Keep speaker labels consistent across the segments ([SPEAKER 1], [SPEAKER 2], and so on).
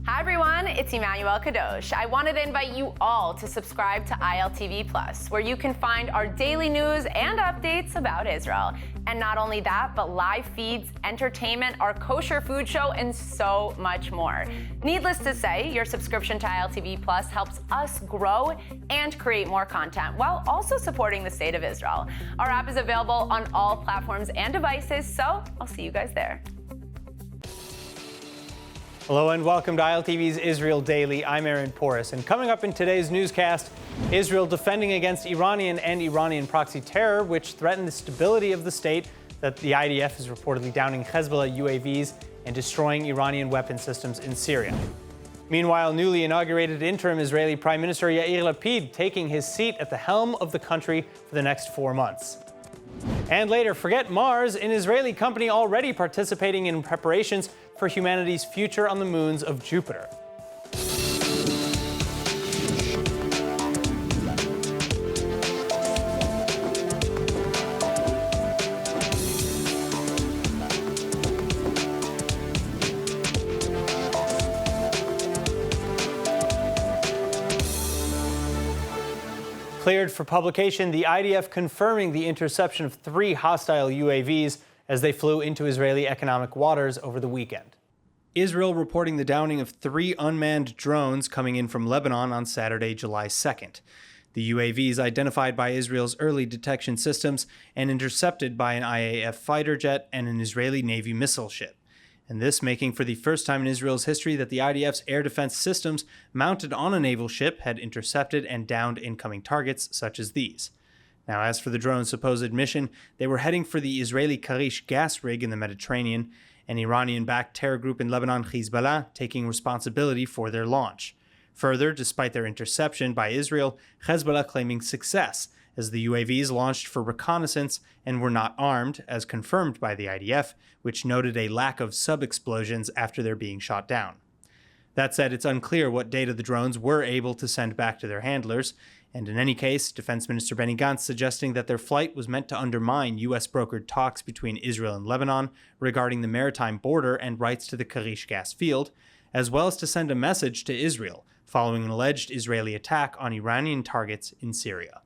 [SPEAKER 1] Hi everyone, it's Emmanuel Kadosh. I wanted to invite you all to subscribe to ILTV Plus, where you can find our daily news and updates about Israel. And not only that, but live feeds, entertainment, our kosher food show, and so much more. Needless to say, your subscription to ILTV Plus helps us grow and create more content while also supporting the state of Israel. Our app is available on all platforms and devices, so I'll see you guys there.
[SPEAKER 2] Hello and welcome to ILTV's Israel Daily. I'm Aaron Porras, and coming up in today's newscast, Israel defending against Iranian and Iranian proxy terror, which threaten the stability of the state, that the IDF is reportedly downing Hezbollah UAVs and destroying Iranian weapon systems in Syria. Meanwhile, newly inaugurated interim Israeli Prime Minister Yair Lapid taking his seat at the helm of the country for the next 4 months. And later, forget Mars, an Israeli company already participating in preparations for humanity's future on the moons of Jupiter. Cleared for publication, the IDF confirming the interception of 3 hostile UAVs as they flew into Israeli economic waters over the weekend. Israel reporting the downing of 3 unmanned drones coming in from Lebanon on Saturday, July 2nd. The UAVs identified by Israel's early detection systems and intercepted by an IAF fighter jet and an Israeli Navy missile ship. And this making for the first time in Israel's history that the IDF's air defense systems mounted on a naval ship had intercepted and downed incoming targets such as these. Now, as for the drone's supposed mission, they were heading for the Israeli Karish gas rig in the Mediterranean, an Iranian-backed terror group in Lebanon, Hezbollah, taking responsibility for their launch. Further, despite their interception by Israel, Hezbollah claiming success, as the UAVs launched for reconnaissance and were not armed, as confirmed by the IDF, which noted a lack of sub-explosions after their being shot down. That said, it's unclear what data the drones were able to send back to their handlers, and in any case, Defense Minister Benny Gantz suggesting that their flight was meant to undermine U.S.-brokered talks between Israel and Lebanon regarding the maritime border and rights to the Karish gas field, as well as to send a message to Israel following an alleged Israeli attack on Iranian targets in Syria.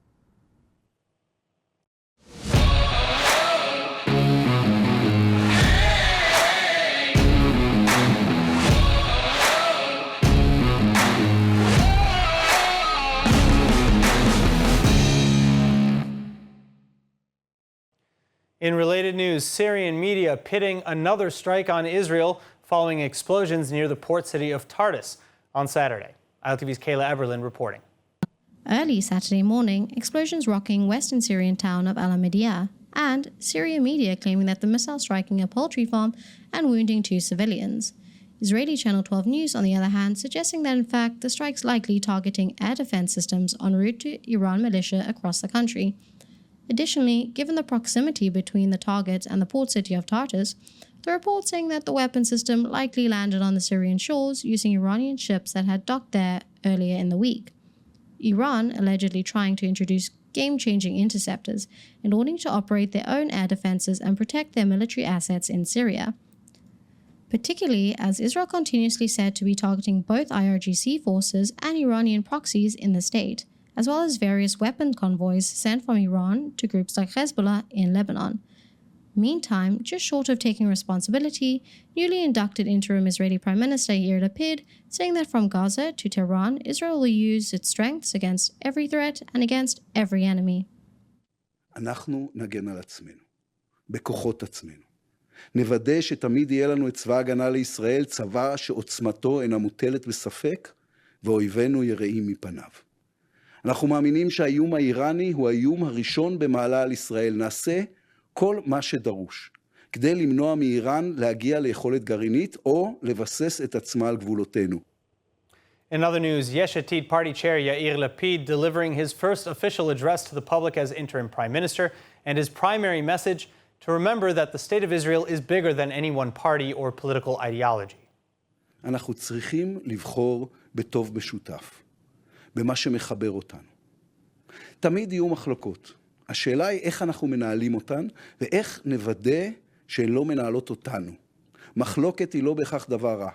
[SPEAKER 2] In related news, Syrian media pitting another strike on Israel following explosions near the port city of Tartus on Saturday. ILTV's Kayla Eberlin reporting.
[SPEAKER 3] Early Saturday morning, explosions rocking western Syrian town of Al-Amadiyah, and Syrian media claiming that the missile striking a poultry farm and wounding 2 civilians. Israeli Channel 12 News, on the other hand, suggesting that in fact the strike's likely targeting air defense systems en route to Iran militia across the country. Additionally, given the proximity between the targets and the port city of Tartus, the report saying that the weapon system likely landed on the Syrian shores using Iranian ships that had docked there earlier in the week. Iran allegedly trying to introduce game-changing interceptors in order to operate their own air defenses and protect their military assets in Syria. Particularly as Israel continuously said to be targeting both IRGC forces and Iranian proxies in the state, as well as various weapon convoys sent from Iran to groups like Hezbollah in Lebanon. Meantime, just short of taking responsibility, newly inducted interim Israeli Prime Minister Yair Lapid saying that from Gaza to Tehran, Israel will use its strengths against every threat and against every enemy.
[SPEAKER 4] אנחנו נגן על עצמנו, בכוחות עצמנו. נוודא שתמיד יהיה לנו את צבא ההגנה לישראל, צבא שעוצמתו אינה מוטלת בספק, ואויבינו יראים מפניו. אנחנו מאמינים שהאיום האיראני הוא האיום הראשון במעלה על ישראל. נעשה כל מה שדרוש, כדי למנוע מאיראן להגיע ליכולת גרעינית או לבסס את עצמה על גבולותינו.
[SPEAKER 2] In other news, Yesh Atid Party Chair Yair Lapid delivering his first official address to the public as interim Prime Minister, and his primary message to remember that the state of Israel is bigger than any one party or political ideology.
[SPEAKER 4] אנחנו צריכים לבחור בטוב משותף, במה שמחבר אותנו. תמיד יהיו מחלוקות. השאלה היא איך אנחנו מנהלים אותן, ואיך נוודא שהן לא מנהלות אותנו. מחלוקת היא לא בהכרח דבר רע.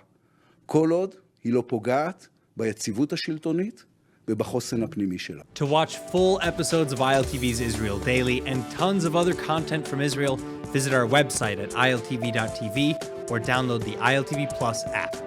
[SPEAKER 4] כל עוד היא לא פוגעת ביציבות השלטונית ובחוסן הפנימי שלה.
[SPEAKER 2] To watch full episodes of ILTV's Israel Daily and tons of other content from Israel, visit our website at iltv.tv or download the ILTV Plus app.